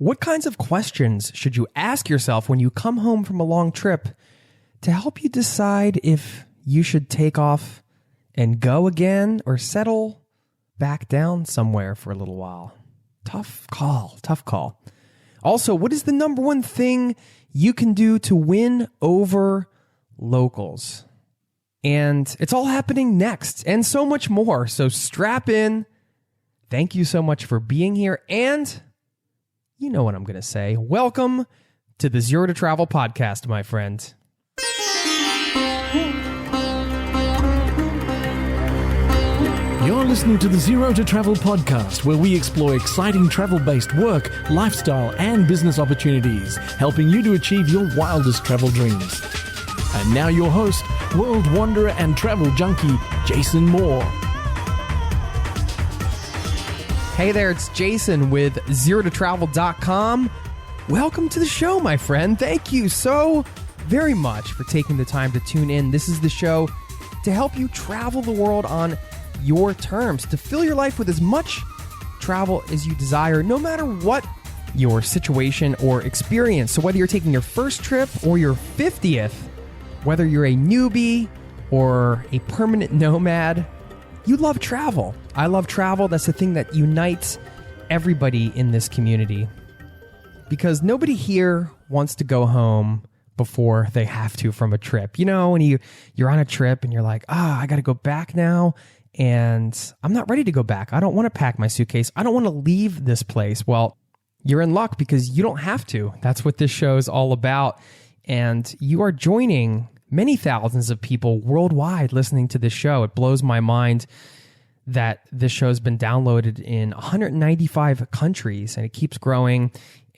What kinds of questions should you ask yourself when you come home from a long trip to help you decide if you should take off and go again or settle back down somewhere for a little while? Tough call. Also, what is the number one thing you can do to win over locals? And it's all happening next and so much more. So strap in. Thank you so much for being here. And you know what I'm going to say. Welcome to the Zero to Travel podcast, my friend. You're listening to the Zero to Travel podcast, where we explore exciting travel-based work, lifestyle, and business opportunities, helping you to achieve your wildest travel dreams. And now your host, world wanderer and travel junkie, Jason Moore. Hey there, it's Jason with ZeroToTravel.com. Welcome to the show, my friend. Thank you so very much for taking the time to tune in. This is the show to help you travel the world on your terms, to fill your life with as much travel as you desire, no matter what your situation or experience. So whether you're taking your first trip or your 50th, whether you're a newbie or a permanent nomad, you love travel. I love travel. That's the thing that unites everybody in this community. Because nobody here wants to go home before they have to from a trip. You know, when you're on a trip and you're like, I got to go back now, and I'm not ready to go back. I don't want to pack my suitcase. I don't want to leave this place. Well, you're in luck because you don't have to. That's what this show is all about. And you are joining many thousands of people worldwide listening to this show. It blows my mind that this show has been downloaded in 195 countries, and it keeps growing.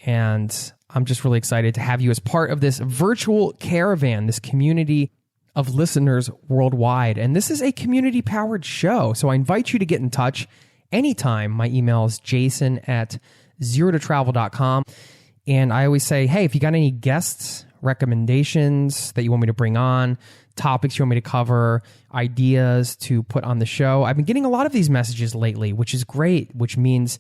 And I'm just really excited to have you as part of this virtual caravan, this community of listeners worldwide. And this is a community-powered show, so I invite you to get in touch anytime. My email is jason@zerototravel.com. And I always say, hey, if you got any guests, recommendations that you want me to bring on, topics you want me to cover, ideas to put on the show. I've been getting a lot of these messages lately, which is great, which means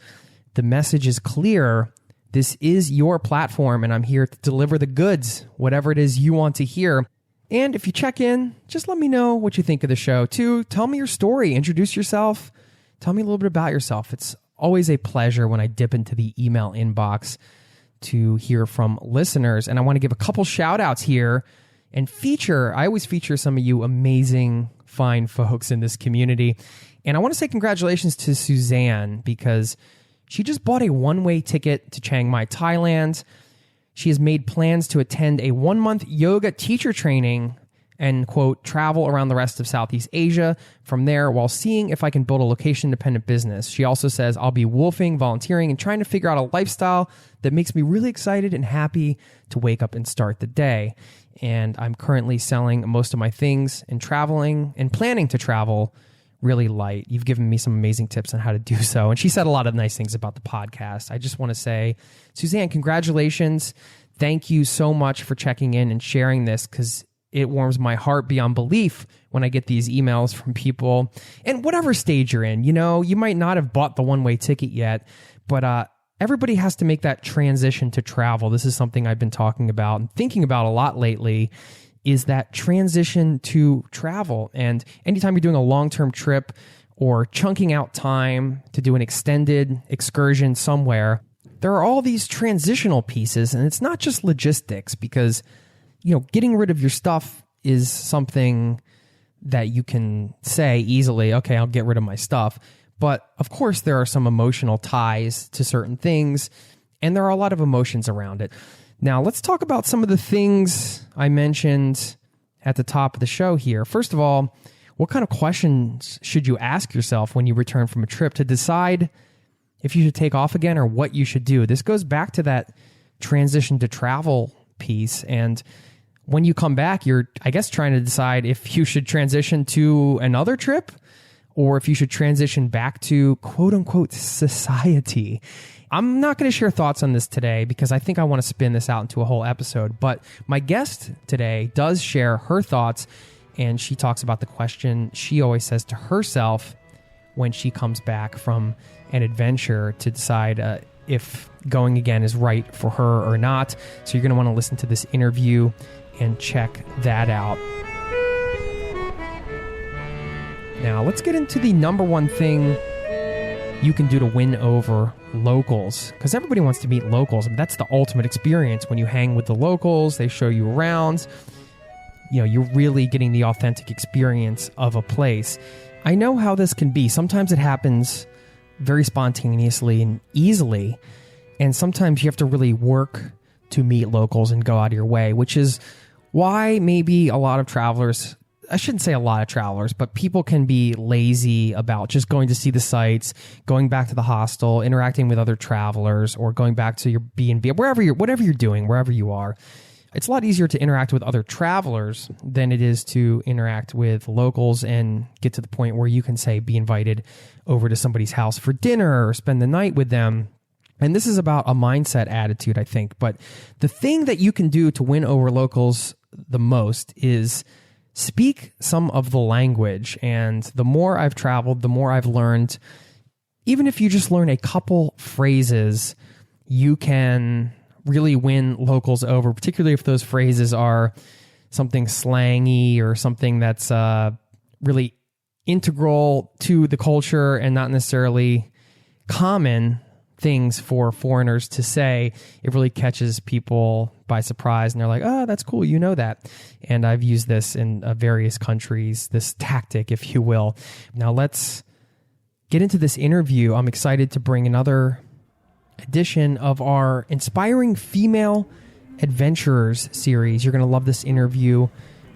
the message is clear. This is your platform, and I'm here to deliver the goods, whatever it is you want to hear. And if you check in, just let me know what you think of the show too. Tell me your story, introduce yourself, tell me a little bit about yourself. It's always a pleasure when I dip into the email inbox to hear from listeners. And I want to give a couple shout outs here and I always feature some of you amazing, fine folks in this community. And I want to say congratulations to Suzanne, because she just bought a one-way ticket to Chiang Mai, Thailand. She has made plans to attend a 1-month yoga teacher training and, quote, travel around the rest of Southeast Asia from there while seeing if I can build a location-independent business. She also says, I'll be wolfing, volunteering, and trying to figure out a lifestyle that makes me really excited and happy to wake up and start the day. And I'm currently selling most of my things and traveling and planning to travel really light. You've given me some amazing tips on how to do so. And she said a lot of nice things about the podcast. I just want to say, Suzanne, congratulations. Thank you so much for checking in and sharing this, because it warms my heart beyond belief when I get these emails from people. And whatever stage you're in, you know, you might not have bought the one-way ticket yet, but everybody has to make that transition to travel. This is something I've been talking about and thinking about a lot lately, is that transition to travel. And anytime you're doing a long-term trip or chunking out time to do an extended excursion somewhere, there are all these transitional pieces, and it's not just logistics, because getting rid of your stuff is something that you can say easily, okay, I'll get rid of my stuff. But of course, there are some emotional ties to certain things, and there are a lot of emotions around it. Now, let's talk about some of the things I mentioned at the top of the show here. First of all, what kind of questions should you ask yourself when you return from a trip to decide if you should take off again or what you should do? This goes back to that transition to travel piece. And when you come back, you're, I guess, trying to decide if you should transition to another trip or if you should transition back to quote unquote society. I'm not going to share thoughts on this today because I think I want to spin this out into a whole episode. But my guest today does share her thoughts, and she talks about the question she always says to herself when she comes back from an adventure to decide if going again is right for her or not. So you're going to want to listen to this interview and check that out. Now, let's get into the number one thing you can do to win over locals, because everybody wants to meet locals. I mean, that's the ultimate experience. When you hang with the locals, they show you around. You know, you're really getting the authentic experience of a place. I know how this can be. Sometimes it happens very spontaneously and easily, and sometimes you have to really work to meet locals and go out of your way, which is why maybe a lot of travelers, I shouldn't say a lot of travelers, but people can be lazy about just going to see the sights, going back to the hostel, interacting with other travelers, or going back to your B&B, whatever you're doing, wherever you are. It's a lot easier to interact with other travelers than it is to interact with locals and get to the point where you can, say, be invited over to somebody's house for dinner or spend the night with them. And this is about a mindset attitude, I think. But the thing that you can do to win over locals the most is speak some of the language. And the more I've traveled, the more I've learned. Even if you just learn a couple phrases, you can really win locals over, particularly if those phrases are something slangy or something that's really integral to the culture and not necessarily common things for foreigners to say. It really catches people by surprise, and they're like, oh, that's cool, you know that. And I've used this in various countries, this tactic, if you will. Now let's get into this interview. I'm excited to bring another edition of our Inspiring Female Adventurers series. You're going to love this interview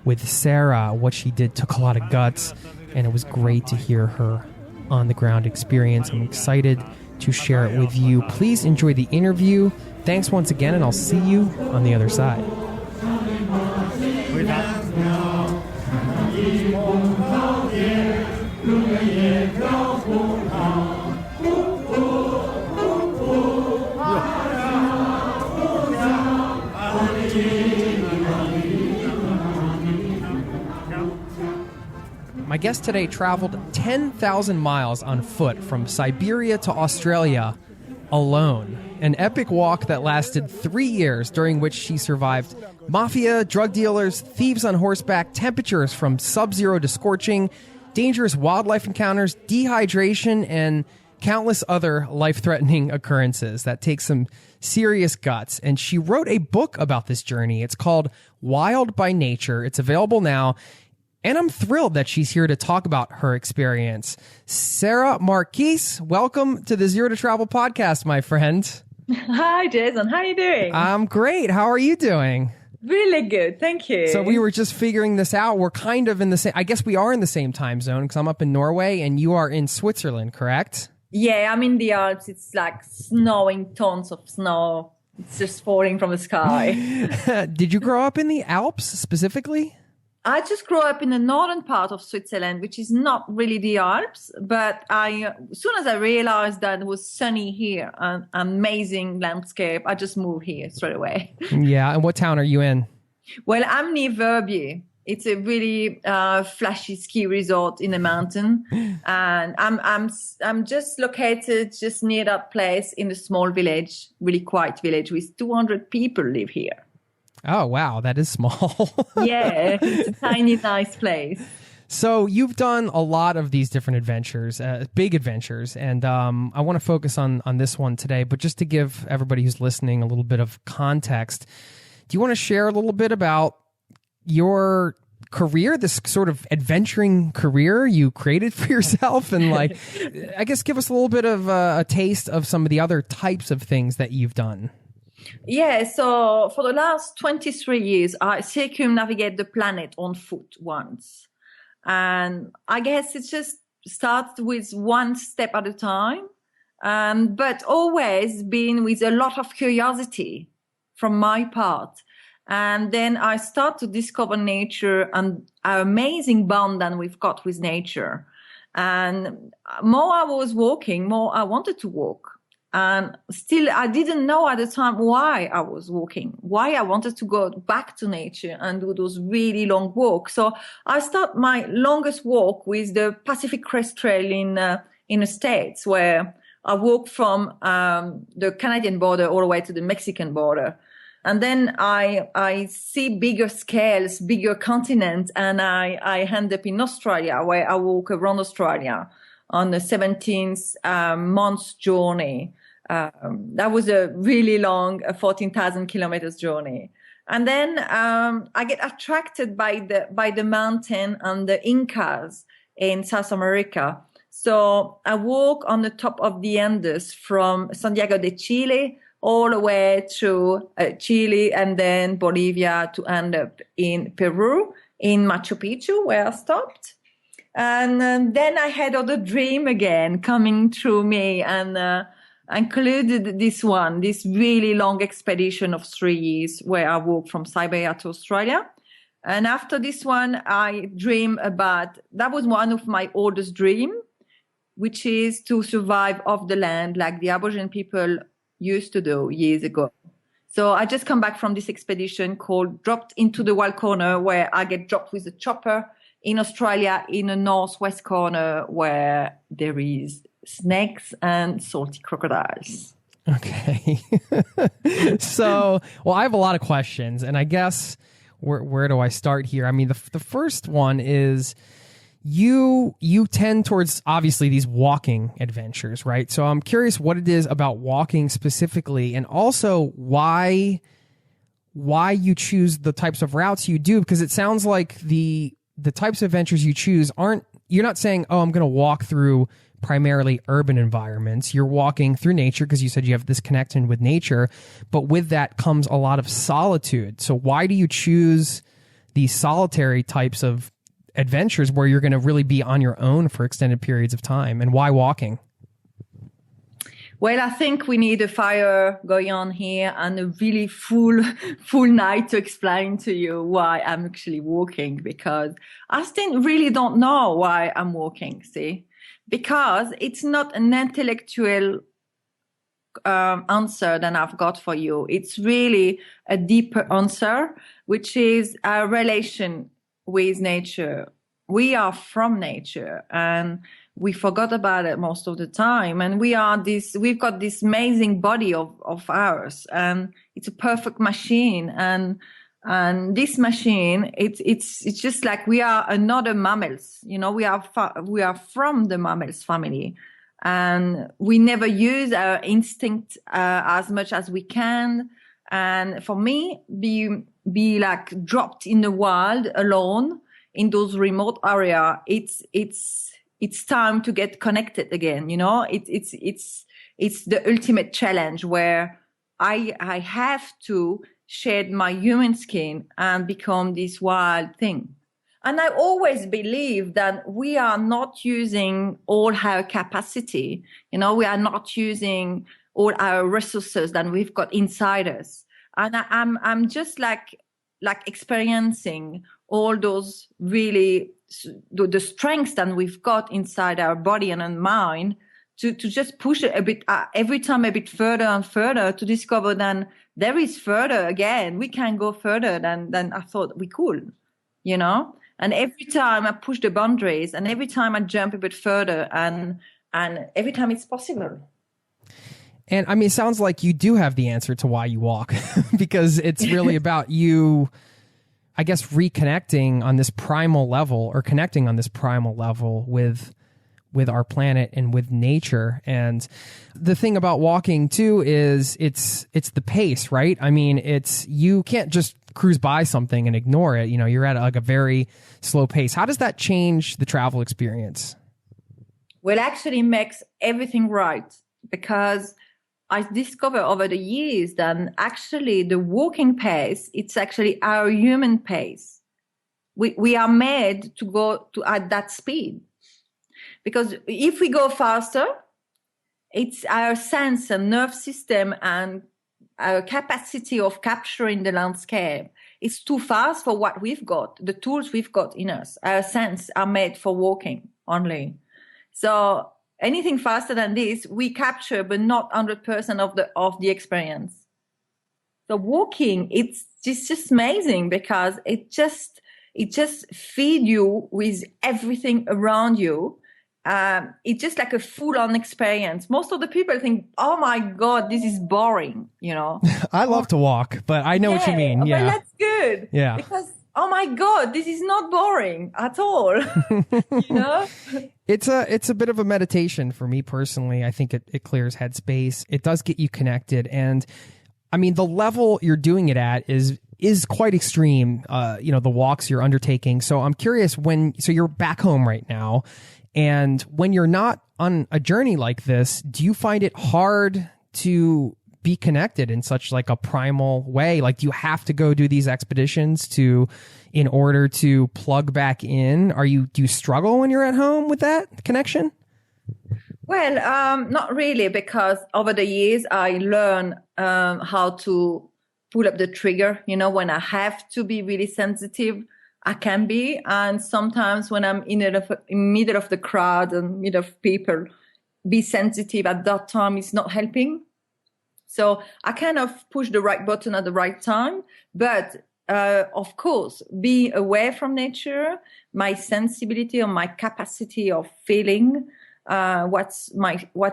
with Sarah. What she did took a lot of guts, and it was great to hear her on-the-ground experience. I'm excited to share it with you. Please enjoy the interview. Thanks once again, and I'll see you on the other side. My guest today traveled 10,000 miles on foot from Siberia to Australia alone. An epic walk that lasted 3 years, during which she survived mafia, drug dealers, thieves on horseback, temperatures from subzero to scorching, dangerous wildlife encounters, dehydration, and countless other life-threatening occurrences. That takes some serious guts. And she wrote a book about this journey. It's called Wild by Nature. It's available now. And I'm thrilled that she's here to talk about her experience. Sarah Marquis, welcome to the Zero to Travel podcast, my friend. Hi, Jason. How are you doing? I'm great. How are you doing? Really good. Thank you. So we were just figuring this out. We're kind of in the same, I guess we are in the same time zone because I'm up in Norway and you are in Switzerland, correct? Yeah, I'm in the Alps. It's like snowing, tons of snow. It's just falling from the sky. Did you grow up in the Alps specifically? I just grew up in the northern part of Switzerland, which is not really the Alps. But as soon as I realized that it was sunny here, an amazing landscape, I just moved here straight away. Yeah. And what town are you in? Well, I'm near Verbier. It's a really flashy ski resort in the mountain, and I'm just located just near that place in a small village, really quiet village with 200 people live here. Oh, wow. That is small. Yeah, it's a tiny, nice place. So you've done a lot of these different adventures, big adventures, and I want to focus on this one today. But just to give everybody who's listening a little bit of context, do you want to share a little bit about your career, this sort of adventuring career you created for yourself? And like, I guess give us a little bit of a taste of some of the other types of things that you've done. Yeah, so for the last 23 years, I circumnavigate the planet on foot once. And I guess it just starts with one step at a time, but always been with a lot of curiosity from my part. And then I start to discover nature and our amazing bond that we've got with nature. And more I was walking, more I wanted to walk. And still, I didn't know at the time why I was walking, why I wanted to go back to nature and do those really long walks. So I start my longest walk with the Pacific Crest Trail in the States, where I walked from the Canadian border all the way to the Mexican border. And then I see bigger scales, bigger continent, and I end up in Australia, where I walk around Australia on the 17th month journey. That was a really long 14,000 kilometers journey. And then I get attracted by the mountain and the Incas in South America. So I walk on the top of the Andes from Santiago de Chile all the way to Chile and then Bolivia to end up in Peru, in Machu Picchu, where I stopped. And then I had other dream again coming through me, and included this really long expedition of 3 years where I walked from Siberia to Australia. And after this one, I dream about, that was one of my oldest dreams, which is to survive off the land like the Aboriginal people used to do years ago. So I just come back from this expedition called Dropped into the Wild Corner, where I get dropped with a chopper in Australia in a northwest corner where there is snakes and salty crocodiles. Okay. So, well, I have a lot of questions, and I guess where do I start here? I mean, the first one is you tend towards obviously these walking adventures, right? So I'm curious what it is about walking specifically, and also why you choose the types of routes you do, because it sounds like the types of adventures you choose you're not saying, oh, I'm going to walk through primarily urban environments. You're walking through nature because you said you have this connection with nature, but with that comes a lot of solitude. So why do you choose these solitary types of adventures where you're going to really be on your own for extended periods of time, and why walking? Well, I think we need a fire going on here and a really full night to explain to you why I'm actually walking, because I still really don't know why I'm walking, see? Because it's not an intellectual answer that I've got for you. It's really a deeper answer, which is our relation with nature. We are from nature, and we forgot about it most of the time. And we've got this amazing body of ours, and it's a perfect machine. And this machine, it's just like we are another mammals. You know, we are from the mammals family, and we never use our instinct as much as we can. And for me, be like dropped in the wild alone in those remote area, it's time to get connected again. You know, it's the ultimate challenge where I have to shed my human skin and become this wild thing. And I always believe that we are not using all our capacity. You know, we are not using all our resources that we've got inside us. And I'm just like experiencing all those really the strengths that we've got inside our body and our mind to just push it a bit every time a bit further and further to discover then there is further again. We can go further than I thought we could, you know? And every time I push the boundaries, and every time I jump a bit further, and every time it's possible. And I mean, it sounds like you do have the answer to why you walk, because it's really about you, I guess, reconnecting on this primal level, or connecting on this primal level with our planet and with nature. And the thing about walking too is it's the pace, right? I mean, you can't just cruise by something and ignore it. You know, you're at like a very slow pace. How does that change the travel experience? Well, actually makes everything right, because I discovered over the years that actually the walking pace, it's actually our human pace. We are made to go at that speed. Because if we go faster, it's our sense and nerve system and our capacity of capturing the landscape. It's too fast for what we've got, the tools we've got in us. Our senses are made for walking only. So anything faster than this, we capture, but not 100% of the experience. So walking, it's just amazing, because it just feeds you with everything around you. it's just like a full-on experience. Most of the people think, oh my God, this is boring, you know. I love to walk, but I know what you mean. Yeah. But that's good. Yeah. Because, oh my God, this is not boring at all. You know? It's a bit of a meditation for me personally. I think it clears headspace. It does get you connected. And I mean, the level you're doing it at is quite extreme. The walks you're undertaking. So I'm curious so you're back home right now, and when you're not on a journey like this, do you find it hard to be connected in such like a primal way? Like, do you have to go do these expeditions in order to plug back in? Do you struggle when you're at home with that connection? Well, not really, because over the years I learned how to pull up the trigger. You know, when I have to be really sensitive, I can be. And sometimes when I'm in the middle of the crowd and middle of people, be sensitive at that time is not helping. So I kind of push the right button at the right time. But of course, be away from nature, my sensibility or my capacity of feeling what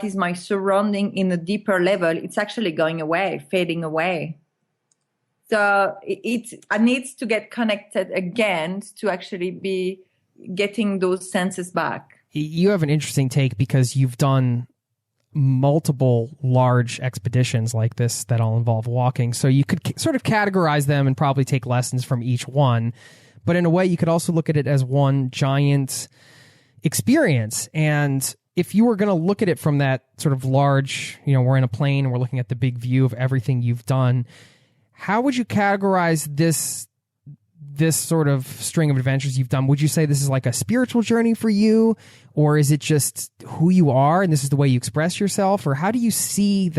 is my surrounding in a deeper level, it's actually going away, fading away. So I need to get connected again to actually be getting those senses back. You have an interesting take because you've done multiple large expeditions like this that all involve walking. So you could sort of categorize them and probably take lessons from each one. But in a way, you could also look at it as one giant experience. And if you were going to look at it from that sort of large, we're in a plane and we're looking at the big view of everything you've done, how would you categorize this sort of string of adventures you've done? Would you say this is like a spiritual journey for you, or is it just who you are and this is the way you express yourself? Or how do you see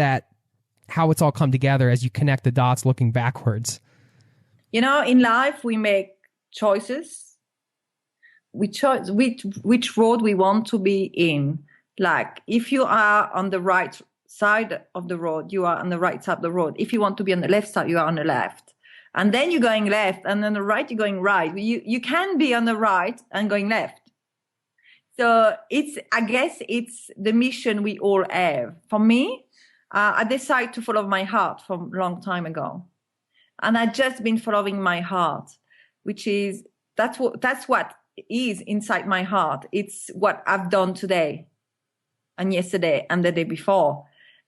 how it's all come together as you connect the dots looking backwards? In life, we make choices. We choose which road we want to be in. Like, if you are on the right side of the road, you are on the right side of the road. If you want to be on the left side, you are on the left. And then you're going left, and on the right, you're going right. You can be on the right and going left. So I guess it's the mission we all have. For me, I decided to follow my heart from a long time ago. And I've just been following my heart, which is, that's what is inside my heart. It's what I've done today and yesterday and the day before.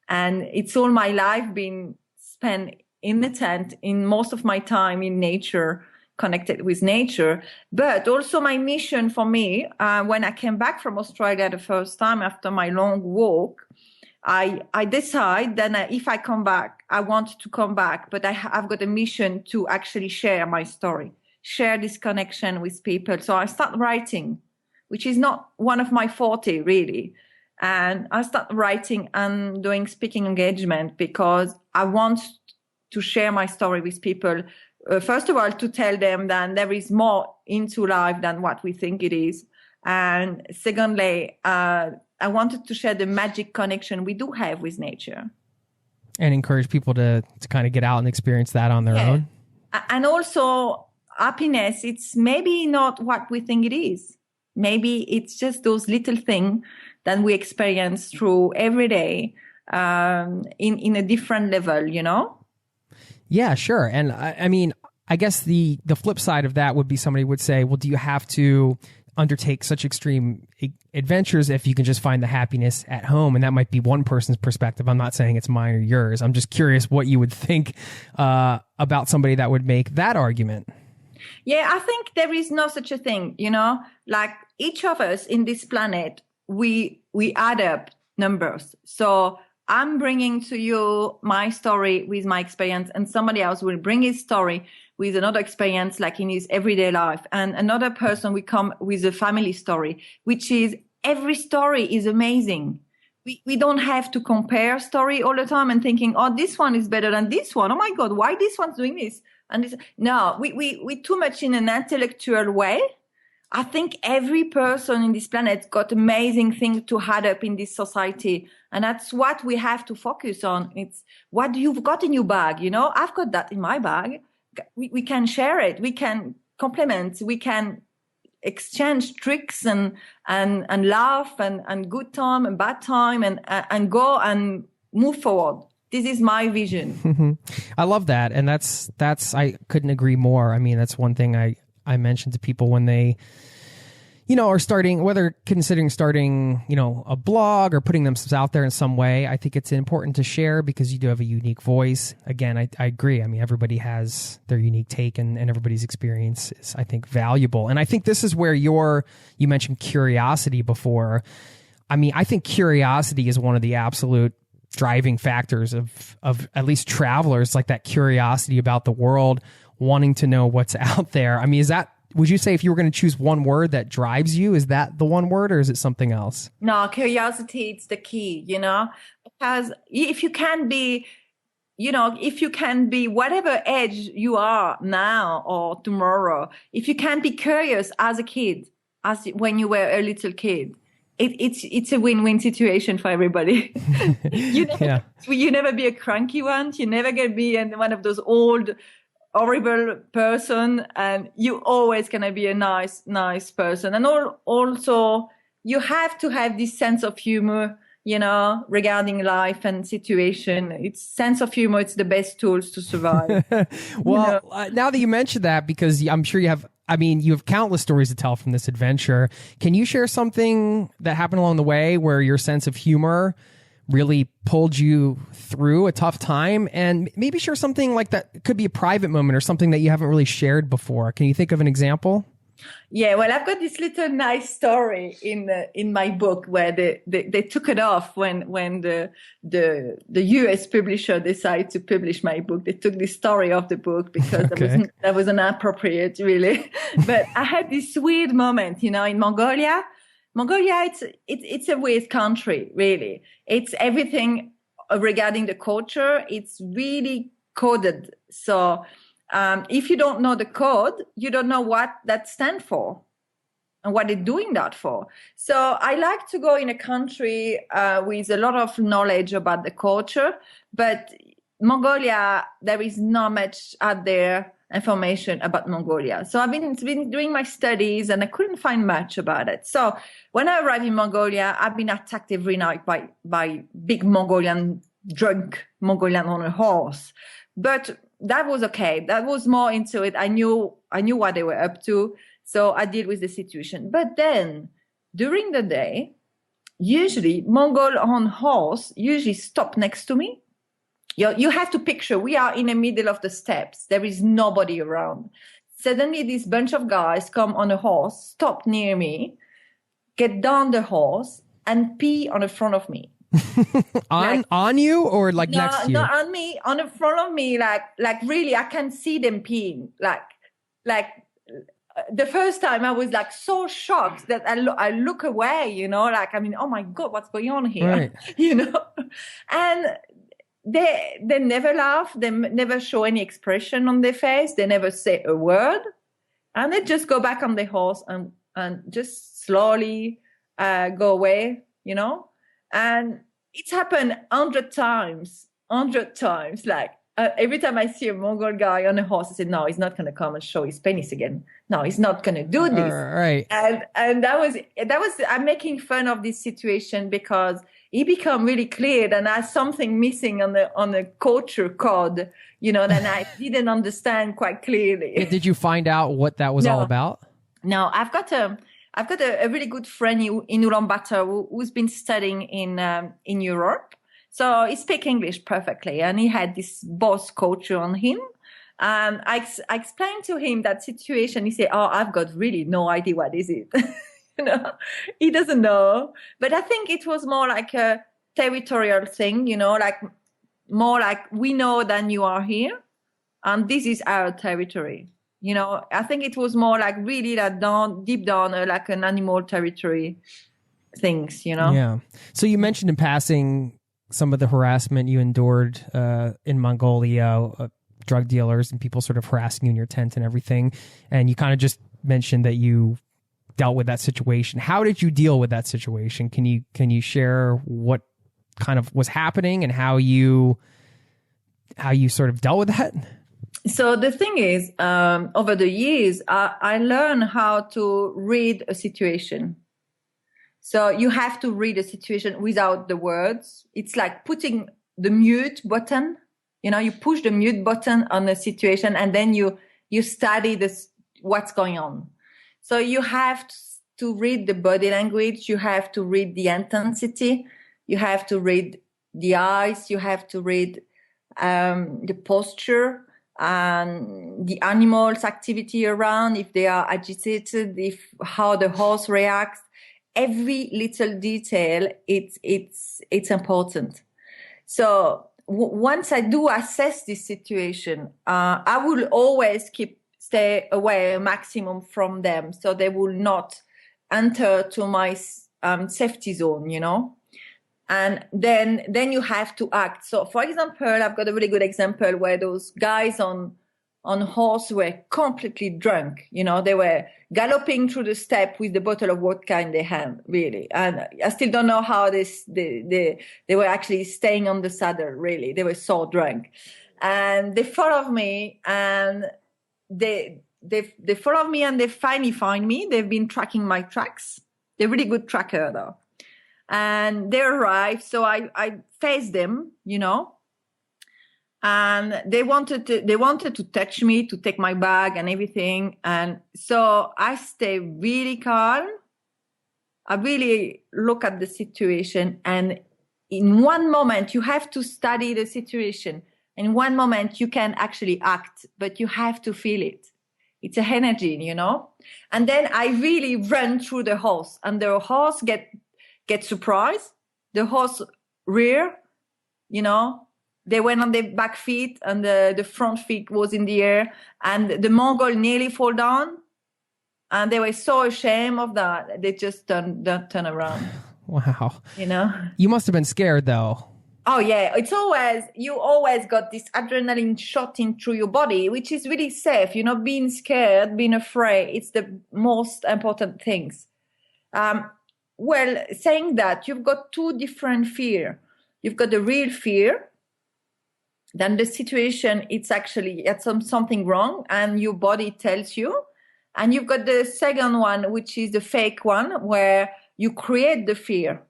And it's all my life been spent in the tent, in most of my time in nature, connected with nature. But also my mission for me, when I came back from Australia the first time after my long walk, I decide that if I come back, I want to come back, but I've got a mission to actually share my story, share this connection with people. So I start writing, which is not one of my forte really. And I start writing and doing speaking engagement because I want to share my story with people. First of all, to tell them that there is more into life than what we think it is. And secondly, I wanted to share the magic connection we do have with nature. And encourage people to kind of get out and experience that on their own. And also, happiness, it's maybe not what we think it is. Maybe it's just those little things that we experience through every day in a different level, Yeah, sure. And I mean, I guess the flip side of that would be somebody would say, well, do you have to undertake such extreme adventures if you can just find the happiness at home? And that might be one person's perspective. I'm not saying it's mine or yours. I'm just curious what you would think about somebody that would make that argument. Yeah, I think there is no such a thing, like each of us in this planet, we add up numbers. So I'm bringing to you my story with my experience, and somebody else will bring his story with another experience, like in his everyday life. And another person will come with a family story, which is every story is amazing. We don't have to compare story all the time and thinking, oh, this one is better than this one. Oh my God, why this one's doing this? And this, no, we too much in an intellectual way. I think every person in this planet got amazing things to add up in this society. And that's what we have to focus on. It's what you've got in your bag. I've got that in my bag. We can share it. We can complement. We can exchange tricks and laugh and good time and bad time and go and move forward. This is my vision. I love that. And that's, I couldn't agree more. I mean, that's one thing I mentioned to people when they, are starting, whether considering starting, a blog or putting themselves out there in some way. I think it's important to share because you do have a unique voice. Again, I agree. I mean, everybody has their unique take and everybody's experience is, I think, valuable. And I think this is where you mentioned curiosity before. I mean, I think curiosity is one of the absolute driving factors of at least travelers, like that curiosity about the world, wanting to know what's out there. I mean, would you say if you were going to choose one word that drives you, is that the one word or is it something else? No, curiosity, it's the key, because if you can be, whatever age you are now or tomorrow, if you can be curious as a kid, as when you were a little kid, it's a win-win situation for everybody. You never be a cranky one. You never gonna be one of those old, horrible person, and you always gonna be a nice person. And also you have to have this sense of humor, regarding life and situation. It's sense of humor. It's the best tools to survive. Well, now that you mentioned that, because I'm sure you have countless stories to tell from this adventure. Can you share something that happened along the way where your sense of humor really pulled you through a tough time, and maybe share something like that? It could be a private moment or something that you haven't really shared before. Can you think of an example? Yeah, well, I've got this little nice story in my book where they took it off when the US publisher decided to publish my book. They took this story off the book because that was inappropriate, really. But I had this weird moment, in Mongolia. Mongolia, it's a weird country, really. It's everything regarding the culture. It's really coded. So if you don't know the code, you don't know what that stands for and what they're doing that for. So I like to go in a country with a lot of knowledge about the culture, but Mongolia, there is not much out there information about Mongolia. So I've been doing my studies and I couldn't find much about it. So when I arrived in Mongolia, I've been attacked every night by big drunk Mongolian on a horse. But that was okay. That was more into it. I knew what they were up to. So I deal with the situation. But then during the day, usually Mongol on horse usually stop next to me. You have to picture, we are in the middle of the steppes. There is nobody around. Suddenly, this bunch of guys come on a horse, stop near me, get down the horse, and pee on the front of me. on you or next to you? Not on me, on the front of me. Like really, I can see them peeing. Like the first time I was so shocked that I look away, oh my God, what's going on here? Right. And they never laugh. They never show any expression on their face. They never say a word. And they just go back on their horse and just slowly go away, And it's happened 100 times. Every time I see a Mongol guy on a horse, I say, no, he's not going to come and show his penis again. No, he's not going to do this. Right. And that was, I'm making fun of this situation because it became really clear that there's something missing on the culture code, that I didn't understand quite clearly. Did you find out what that was all about? No, I've got a really good friend in Ulaanbaatar who's been studying in Europe. So he speaks English perfectly, and he had this boss culture on him. I explained to him that situation. He said, "Oh, I've got really no idea what is it." He doesn't know. But I think it was more like a territorial thing, more like we know that you are here, and this is our territory. I think it was more like really deep down, like an animal territory things. Yeah. So you mentioned in passing some of the harassment you endured in Mongolia, drug dealers and people sort of harassing you in your tent and everything. And you kind of just mentioned that you dealt with that situation. How did you deal with that situation? Can you share what kind of was happening and how you sort of dealt with that? So the thing is, over the years, I learned how to read a situation. So you have to read a situation without the words. It's like putting the mute button. You push the mute button on the situation, and then you study what's going on. So you have to read the body language. You have to read the intensity. You have to read the eyes. You have to read the posture and the animals' activity around, if they are agitated, how the horse reacts. Every little detail, it's important. So once I do assess this situation, I will always stay away a maximum from them, so they will not enter to my safety zone, And then you have to act. So, for example, I've got a really good example where those guys on horse were completely drunk. They were galloping through the steppe with the bottle of vodka in their hand, really. And I still don't know how they were actually staying on the saddle, really. They were so drunk. And they followed me, and they followed me, and they finally find me. They've been tracking my tracks. They're really good tracker, though. And they arrived, so I faced them, and they wanted to touch me, to take my bag and everything. And so I stay really calm. I really look at the situation, and in one moment you have to study the situation. In one moment you can actually act, but you have to feel it. It's a energy, And then I really run through the horse, and the horse get surprised. The horse rear, they went on their back feet, and the front feet was in the air, and the Mongol nearly fall down, and they were so ashamed of that. They just turn around. Wow. You must have been scared, though. Oh yeah, you always got this adrenaline shot in through your body, which is really safe. Being scared, being afraid, it's the most important things. Well, saying that, you've got two different fear. You've got the real fear. Then the situation, it's actually something wrong, and your body tells you. And you've got the second one, which is the fake one, where you create the fear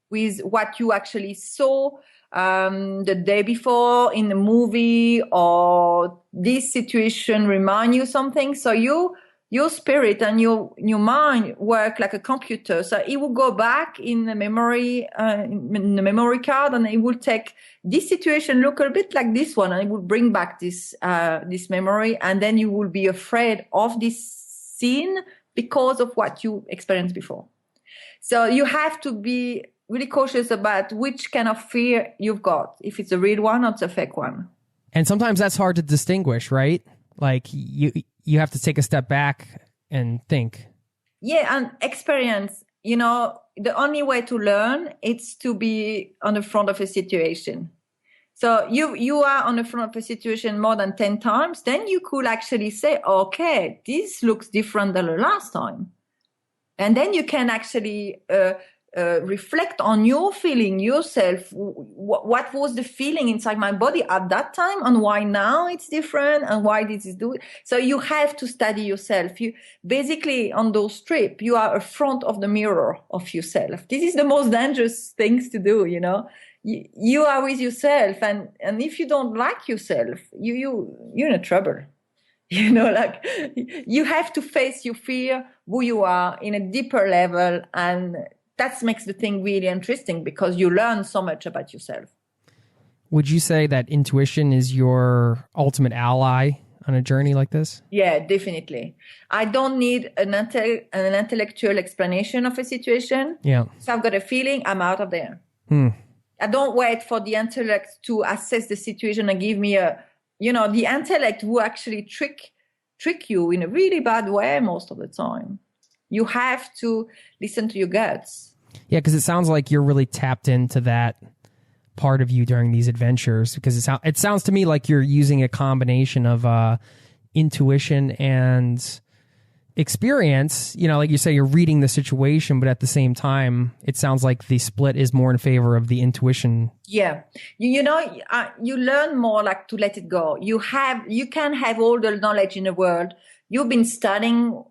with what you actually saw the day before in the movie, or this situation remind you something. So your spirit and your mind work like a computer. So it will go back in the memory card, and it will take this situation, look a bit like this one, and it will bring back this memory. And then you will be afraid of this scene because of what you experienced before. So you have to be really cautious about which kind of fear you've got, if it's a real one or it's a fake one. And sometimes that's hard to distinguish, right? Like you have to take a step back and think. Yeah, and experience. The only way to learn is to be on the front of a situation. So you are on the front of a situation more than 10 times, then you could actually say, okay, this looks different than the last time. And then you can actually reflect on your feeling yourself. What was the feeling inside my body at that time, and why now it's different, and why this is doing. So you have to study yourself. You basically, on those trips, you are a front of the mirror of yourself. This is the most dangerous things to do. You are with yourself, and if you don't like yourself, you're in trouble. You have to face your fear, who you are, in a deeper level, and that makes the thing really interesting because you learn so much about yourself. Would you say that intuition is your ultimate ally on a journey like this? Yeah, definitely. I don't need an intellectual explanation of a situation. Yeah. So I've got a feeling, I'm out of there. I don't wait for the intellect to assess the situation and give me the intellect will actually trick you in a really bad way most of the time. You have to listen to your guts. Yeah, because it sounds like you're really tapped into that part of you during these adventures, because it sounds to me like you're using a combination of intuition and experience, like you say, you're reading the situation, but at the same time, it sounds like the split is more in favor of the intuition. Yeah. You learn more like to let it go. You can have all the knowledge in the world. You've been studying,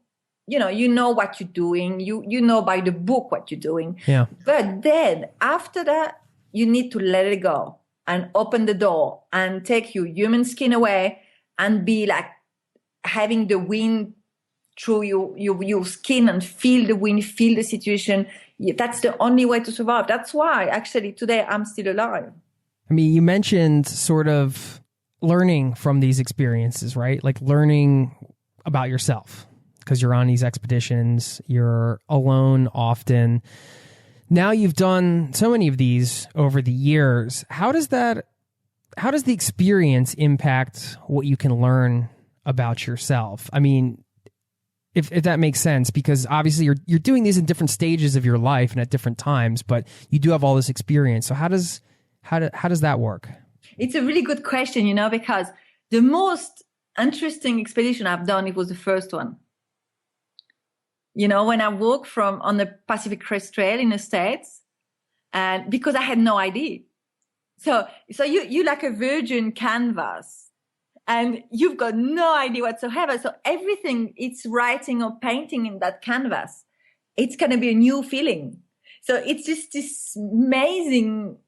you know what you're doing. You know by the book what you're doing. Yeah. But then after that, you need to let it go and open the door and take your human skin away and be like having the wind through your skin and feel the wind, feel the situation. That's the only way to survive. That's why actually today I'm still alive. I mean, you mentioned sort of learning from these experiences, right? Like learning about yourself because you're on these expeditions, you're alone often. Now you've done so many of these over the years. How does the experience impact what you can learn about yourself? I mean, if that makes sense, because obviously you're doing these in different stages of your life and at different times, but you do have all this experience. So how does that work? It's a really good question, because the most interesting expedition I've done, it was the first one. When I walked on the Pacific Crest Trail in the States, and because I had no idea. So you like a virgin canvas. And you've got no idea whatsoever. So everything it's writing or painting in that canvas, it's going to be a new feeling. So it's just this amazing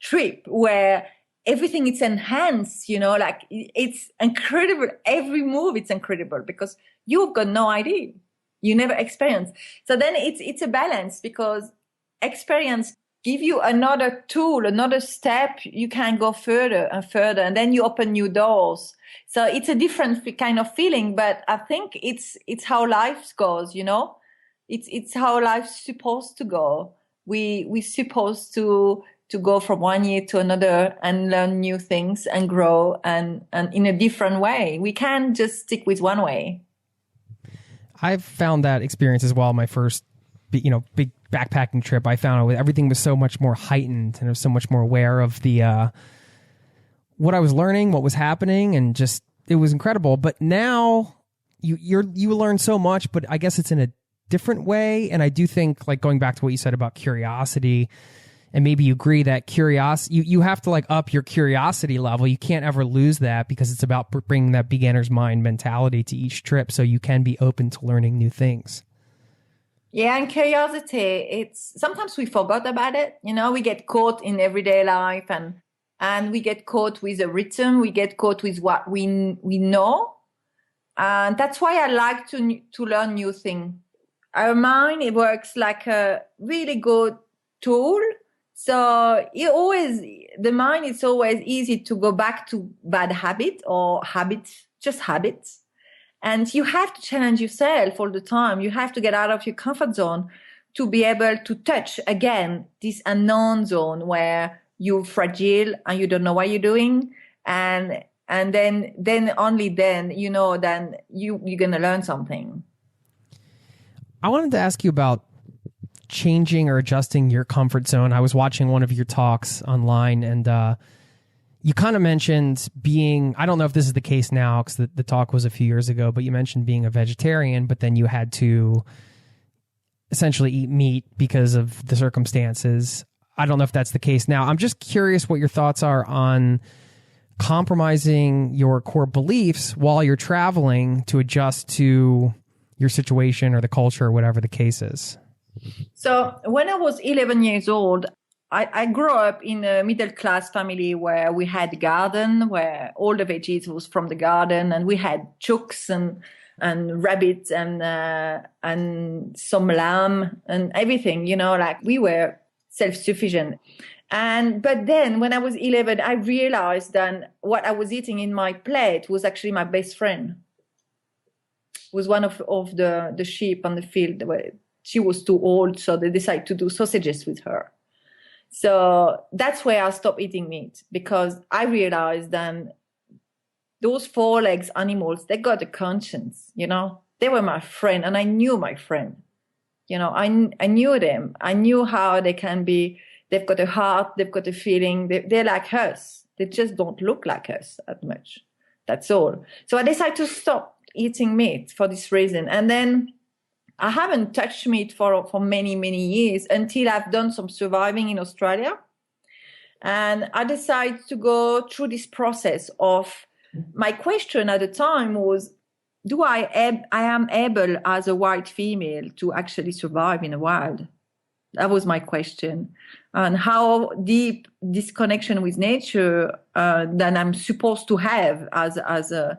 trip where everything is enhanced, like it's incredible. Every move, it's incredible because you've got no idea. You never experienced. So then it's a balance because experience give you another tool, another step. You can go further and further, and then you open new doors. So it's a different kind of feeling, but I think it's how life goes, It's how life's supposed to go. We're supposed to go from one year to another and learn new things and grow and in a different way. We can't just stick with one way. I've found that experience as well. My first, big backpacking trip, I found everything was so much more heightened and I was so much more aware of the what I was learning, what was happening, and just it was incredible. But now you learn so much, but I guess it's in a different way. And I do think, like going back to what you said about curiosity, and maybe you agree that curiosity, you have to like up your curiosity level. You can't ever lose that because it's about bringing that beginner's mind mentality to each trip so you can be open to learning new things. Yeah, and curiosity, sometimes we forgot about it. We get caught in everyday life and we get caught with a rhythm. We get caught with what we know. And that's why I like to learn new things. Our mind, it works like a really good tool. So the mind is always easy to go back to bad habit or habits, just habits. And you have to challenge yourself all the time. You have to get out of your comfort zone to be able to touch again this unknown zone where you're fragile and you don't know what you're doing. And then only then, then you're going to learn something. I wanted to ask you about changing or adjusting your comfort zone. I was watching one of your talks online and, you kind of mentioned being, I don't know if this is the case now because the talk was a few years ago, but you mentioned being a vegetarian, but then you had to essentially eat meat because of the circumstances. I don't know if that's the case now. I'm just curious what your thoughts are on compromising your core beliefs while you're traveling to adjust to your situation or the culture or whatever the case is. So when I was 11 years old, I grew up in a middle-class family where we had a garden, where all the veggies was from the garden, and we had chooks and rabbits and some lamb and everything, like we were self-sufficient. But then when I was 11, I realized that what I was eating in my plate was actually my best friend. Was one of the sheep on the field where she was too old, so they decided to do sausages with her. So that's where I stopped eating meat because I realized that those four legs animals, they got a conscience, they were my friend and I knew my friend, I knew them. I knew how they can be. They've got a heart. They've got a feeling. They're like us. They just don't look like us that much. That's all. So I decided to stop. eating meat for this reason. And then I haven't touched meat for many, many years until I've done some surviving in Australia. And I decided to go through this process of, my question at the time was, I am able as a white female to actually survive in the wild? That was my question. And how deep this connection with nature that I'm supposed to have as a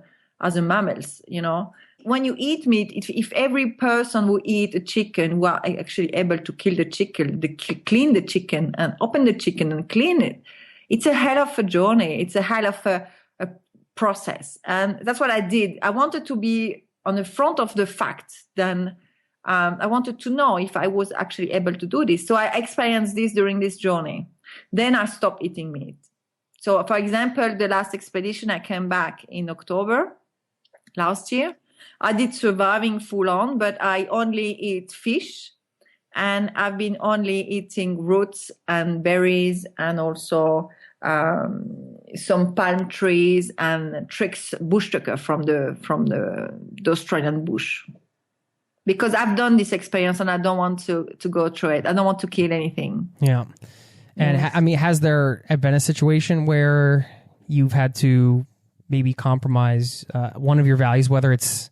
mammals, you know? When you eat meat, if every person who eat a chicken, who are actually able to kill the chicken, clean the chicken and open the chicken and clean it, it's a hell of a journey. It's a hell of a process. And that's what I did. I wanted to be on the front of the facts. Then I wanted to know if I was actually able to do this. So I experienced this during this journey. Then I stopped eating meat. So, for example, the last expedition, I came back in October last year. I did surviving full on, but I only eat fish, and I've been only eating roots and berries, and also some palm trees and bush tucker from the Australian bush. Because I've done this experience and I don't want to go through it. I don't want to kill anything. Yeah. And I mean, has there been a situation where you've had to maybe compromise one of your values, whether it's,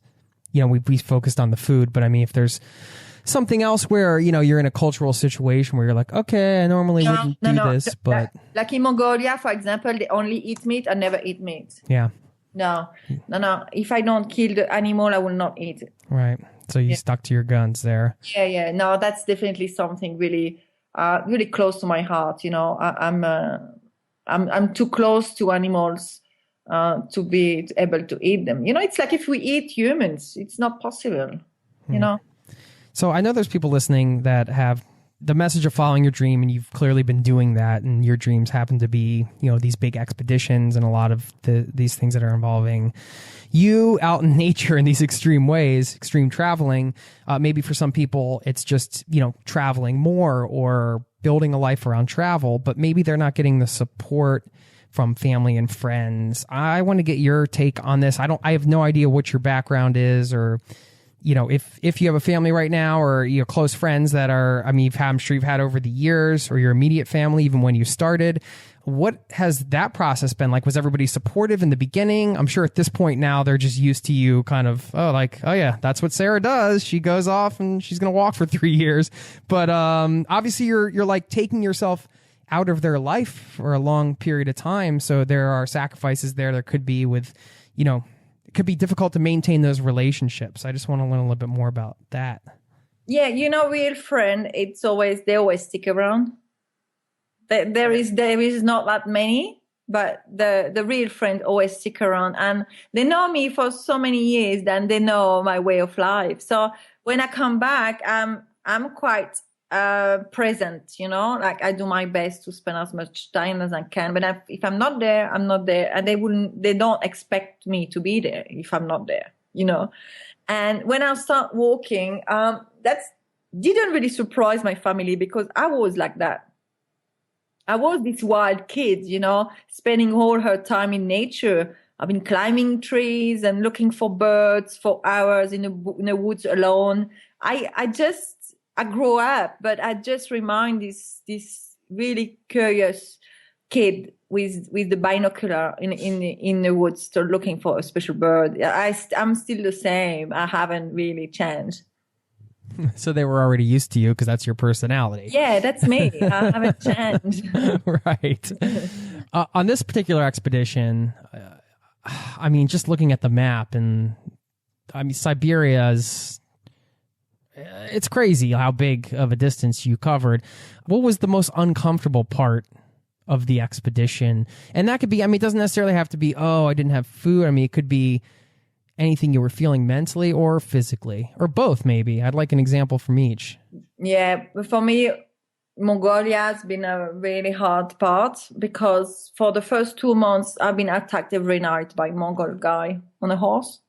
you know, we focused on the food, but I mean, if there's something else where, you know, you're in a cultural situation where you're like, okay, I normally wouldn't do this, but like in Mongolia, for example, they only eat meat. I never eat meat. Yeah. No. If I don't kill the animal, I will not eat it. Right. So you stuck to your guns there. Yeah. No, that's definitely something really, really close to my heart. You know, I'm too close to animals to be able to eat them. You know, it's like if we eat humans, it's not possible. You know. So I know there's people listening that have the message of following your dream, and you've clearly been doing that, and your dreams happen to be, you know, these big expeditions and a lot of these things that are involving you out in nature in these extreme ways, extreme traveling. Maybe for some people, it's just, you know, traveling more or building a life around travel, but maybe they're not getting the support from family and friends. I want to get your take on this. I have no idea what your background is, or, you know, if you have a family right now, or, you know, close friends that are, I mean, I'm sure you've had over the years, or your immediate family, even when you started. What has that process been like? Was everybody supportive in the beginning? I'm sure at this point now they're just used to you kind of, oh yeah, that's what Sarah does. She goes off and she's going to walk for 3 years. But obviously you're like taking yourself out of their life for a long period of time. So there are sacrifices there could be with, you know, it could be difficult to maintain those relationships. I just want to learn a little bit more about that. Yeah, you know, real friend, they always stick around. There is not that many, but the real friend always stick around, and they know me for so many years, and they know my way of life. So when I come back, I'm quite present, you know, like I do my best to spend as much time as I can. But if I'm not there, I'm not there, and they don't expect me to be there if I'm not there, you know. And when I start walking, that didn't really surprise my family, because I was like that. I was this wild kid, you know, spending all her time in nature. I've been climbing trees and looking for birds for hours in the woods alone. I grew up, but I just remind this really curious kid with the binocular in the woods, still looking for a special bird. I'm still the same. I haven't really changed. So they were already used to you because that's your personality. Yeah, that's me. I haven't changed. Right. On this particular expedition, I mean, just looking at the map, and I mean, Siberia it's crazy how big of a distance you covered. What was the most uncomfortable part of the expedition? And that could be, I mean, it doesn't necessarily have to be, oh, I didn't have food. I mean, it could be anything you were feeling mentally or physically, or both maybe. I'd like an example from each. Yeah, for me, Mongolia has been a really hard part, because for the first 2 months, I've been attacked every night by a Mongol guy on a horse.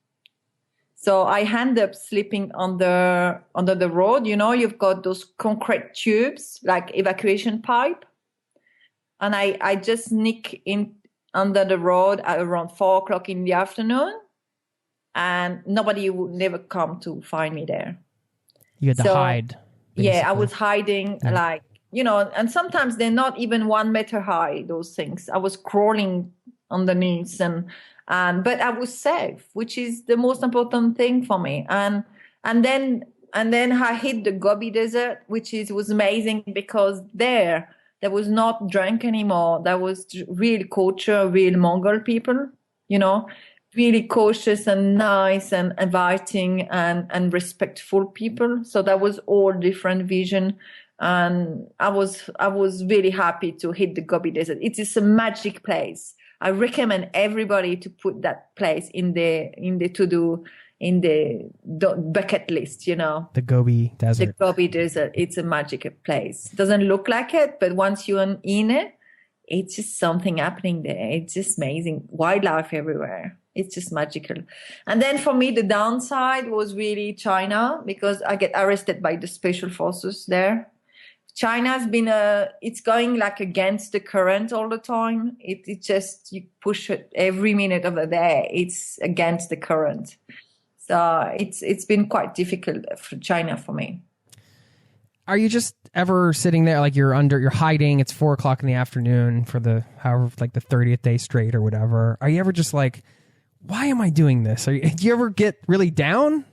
So I end up sleeping under the road. You know, you've got those concrete tubes, like evacuation pipe. And I just sneak in under the road at around 4 o'clock in the afternoon. and nobody would never come to find me there. You had to So, hide. Yeah, I basically. was hiding, like, and sometimes they're not even 1 meter high, those things. I was crawling underneath but I was safe, which is the most important thing for me. And then I hit the Gobi Desert, which was amazing because there was not drunk anymore. There was real culture, real Mongol people, really cautious and nice and inviting and respectful people. So that was all different vision. And I was really happy to hit the Gobi Desert. It is a magic place. I recommend everybody to put that place in the bucket list, The Gobi Desert. The Gobi Desert. It's a magic place. Doesn't look like it, but once you're in it, it's just something happening there. It's just amazing. Wildlife everywhere. It's just magical. And then for me, the downside was really China, because I get arrested by the special forces there. China's been it's going like against the current all the time. It just, you push it every minute of the day. It's against the current. So it's been quite difficult for China for me. Are you just ever sitting there, like you're hiding, it's 4:00 in the afternoon for the 30th day straight or whatever. Are you ever just like, why am I doing this? Do you ever get really down?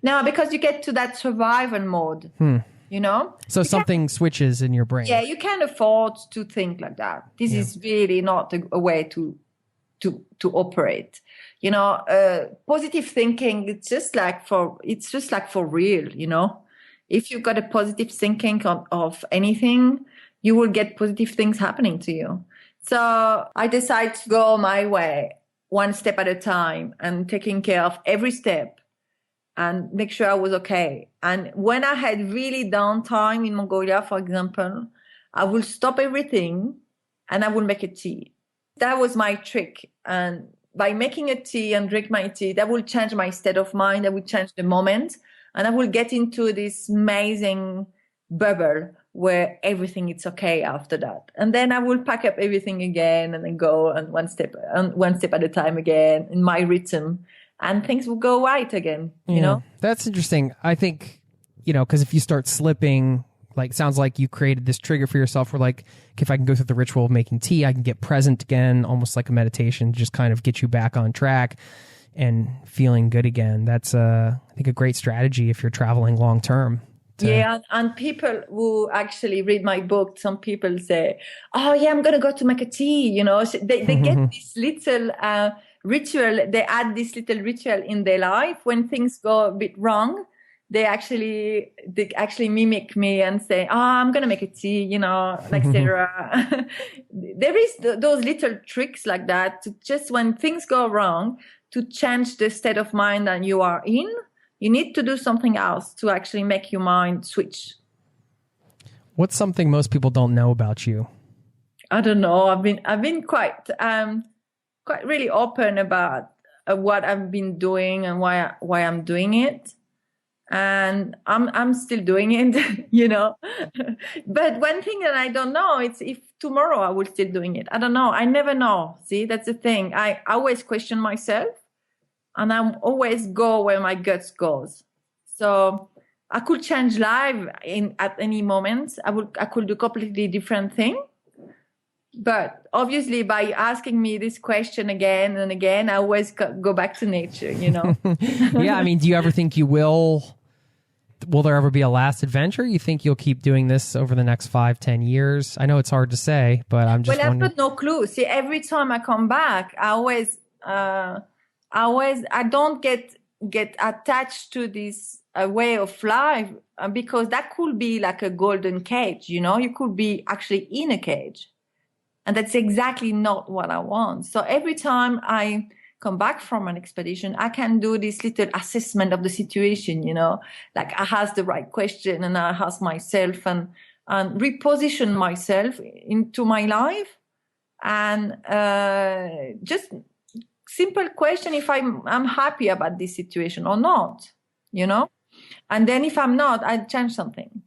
No, because you get to that survival mode, So something switches in your brain. Yeah, you can't afford to think like that. This is really not a way to operate. Positive thinking, it's just like for real, If you've got a positive thinking of anything, you will get positive things happening to you. So I decided to go my way, one step at a time, and taking care of every step and make sure I was okay. And when I had really downtime in Mongolia, for example, I will stop everything and I will make a tea. That was my trick. And by making a tea and drink my tea, that will change my state of mind. That will change the moment. And I will get into this amazing bubble where everything is okay after that. And then I will pack up everything again and then go and one step at a time again in my rhythm. And things will go right again, you know? That's interesting. I think, because if you start slipping, sounds like you created this trigger for yourself where if I can go through the ritual of making tea, I can get present again, almost like a meditation, just kind of get you back on track and feeling good again. That's, I think, a great strategy if you're traveling long term. Yeah, and people who actually read my book, some people say, oh, yeah, I'm going to go to make a tea, So they get this little ritual, they add this little ritual in their life when things go a bit wrong. They actually mimic me and say, oh, I'm going to make a tea, like Sarah. There is those little tricks like that to just when things go wrong, to change the state of mind that you are in. You need to do something else to actually make your mind switch. What's something most people don't know about you? I don't know. I've been quite really open about what I've been doing and why I'm doing it. And I'm still doing it, But one thing that I don't know, it's if tomorrow I will still doing it. I don't know. I never know. See, that's the thing. I always question myself, and I always go where my guts goes. So I could change life at any moment. I could do completely different thing. But obviously, by asking me this question again and again, I always go back to nature, Yeah, I mean, do you ever think you will there ever be a last adventure? You think you'll keep doing this over the next 5-10 years? I know it's hard to say, but I'm just wondering. I've got no clue. See, every time I come back, I don't get attached to this way of life because that could be like a golden cage, You could be actually in a cage. And that's exactly not what I want. So every time I come back from an expedition, I can do this little assessment of the situation, Like I ask the right question and I ask myself and reposition myself into my life. And just simple question if I'm happy about this situation or not, And then if I'm not, I change something.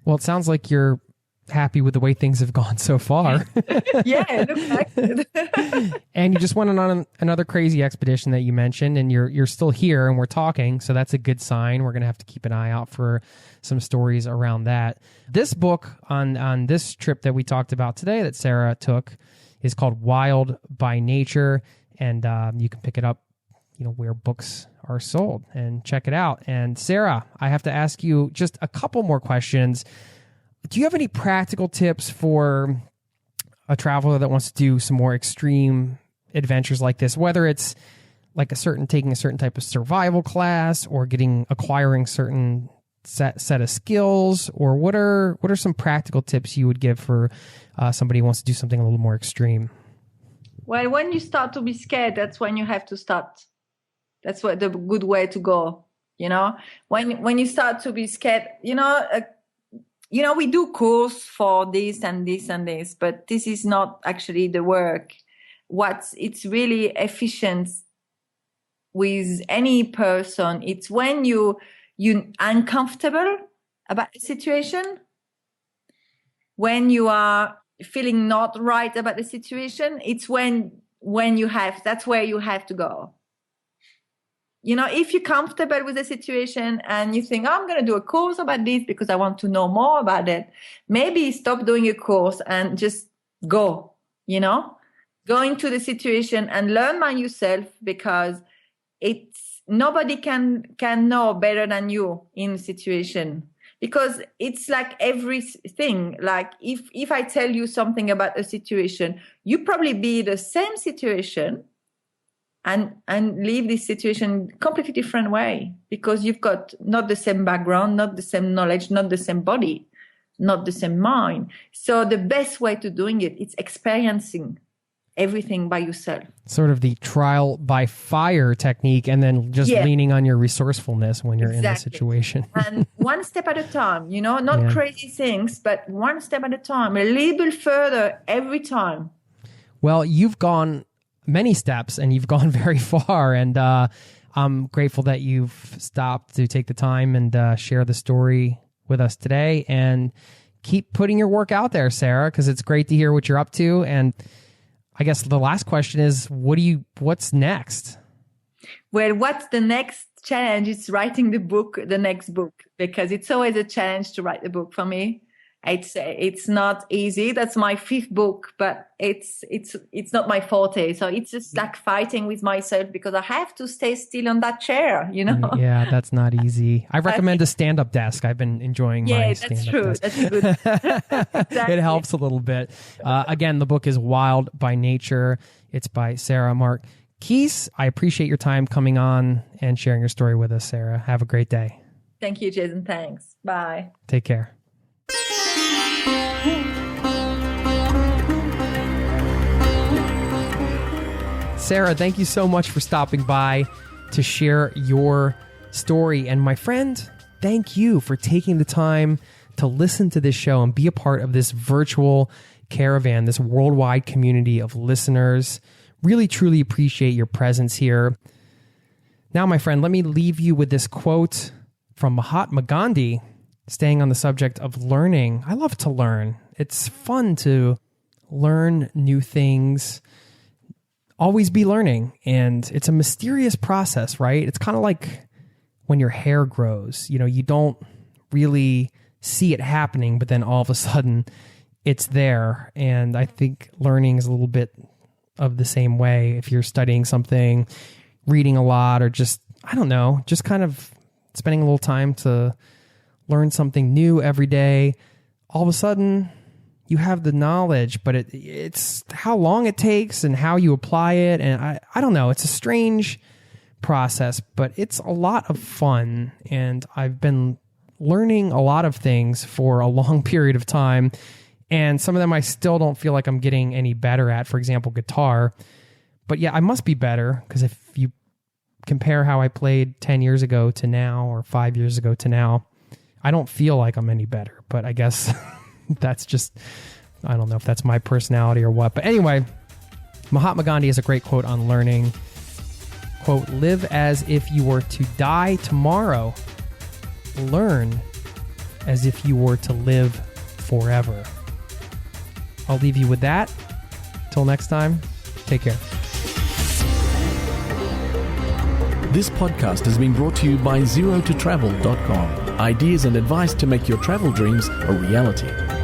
Well, it sounds like you're happy with the way things have gone so far. Yeah, it looks like it. And you just went on another crazy expedition that you mentioned, and you're still here and we're talking, so that's a good sign. We're going to have to keep an eye out for some stories around that. This book on this trip that we talked about today that Sarah took is called Wild by Nature, and you can pick it up, where books are sold, and check it out. And Sarah, I have to ask you just a couple more questions. Do you have any practical tips for a traveler that wants to do some more extreme adventures like this, whether it's like taking a certain type of survival class or acquiring certain set of skills, or what are some practical tips you would give for somebody who wants to do something a little more extreme? Well, when you start to be scared, that's when you have to start. That's the good way to go. When you start to be scared, we do course for this and this and this, but this is not actually the work. It's really efficient with any person. It's when you're uncomfortable about the situation, when you are feeling not right about the situation. It's when that's where you have to go. If you're comfortable with the situation and you think, I'm going to do a course about this because I want to know more about it, maybe stop doing a course and just go, go into the situation and learn by yourself, because nobody can know better than you in a situation, because it's like everything. Like if I tell you something about a situation, you probably be the same situation and leave this situation completely different way, because you've got not the same background, not the same knowledge, not the same body, not the same mind. So the best way to doing it's experiencing everything by yourself. Sort of the trial by fire technique, and then just leaning on your resourcefulness when you're in the situation. And one step at a time, not crazy things, but one step at a time, a little further every time. Well, you've gone many steps and you've gone very far, and I'm grateful that you've stopped to take the time and share the story with us today, and keep putting your work out there, Sarah, because it's great to hear what you're up to. And I guess the last question is, what's next? Well, what's the next challenge? It's writing the next book, because it's always a challenge to write the book for me. It's not easy. That's my 5th book, but it's not my forte. So it's just like fighting with myself, because I have to stay still on that chair, Yeah, that's not easy. I recommend a stand-up desk. I've been enjoying my stand-up desk. That's true. That's good. Exactly. It helps a little bit. Again, the book is Wild by Nature. It's by Sarah Marquis. I appreciate your time coming on and sharing your story with us, Sarah. Have a great day. Thank you, Jason. Thanks. Bye. Take care. Sarah, thank you so much for stopping by to share your story. And my friend, thank you for taking the time to listen to this show and be a part of this virtual caravan, this worldwide community of listeners. Really, truly appreciate your presence here. Now, my friend, let me leave you with this quote from Mahatma Gandhi, staying on the subject of learning. I love to learn. It's fun to learn new things, always be learning. And it's a mysterious process, right? It's kind of like when your hair grows. You don't really see it happening, but then all of a sudden it's there. And I think learning is a little bit of the same way. If you're studying something, reading a lot, or just kind of spending a little time to learn something new every day, all of a sudden you have the knowledge, but it's how long it takes and how you apply it. And I don't know, it's a strange process, but it's a lot of fun. And I've been learning a lot of things for a long period of time. And some of them I still don't feel like I'm getting any better at, for example, guitar. But yeah, I must be better, because if you compare how I played 10 years ago to now, or 5 years ago to now, I don't feel like I'm any better. But I guess that's just, I don't know if that's my personality or what. But anyway, Mahatma Gandhi has a great quote on learning. Quote, "Live as if you were to die tomorrow. Learn as if you were to live forever. I'll leave you with that. Till next time, take care. This podcast has been brought to you by zerototravel.com. Ideas and advice to make your travel dreams a reality.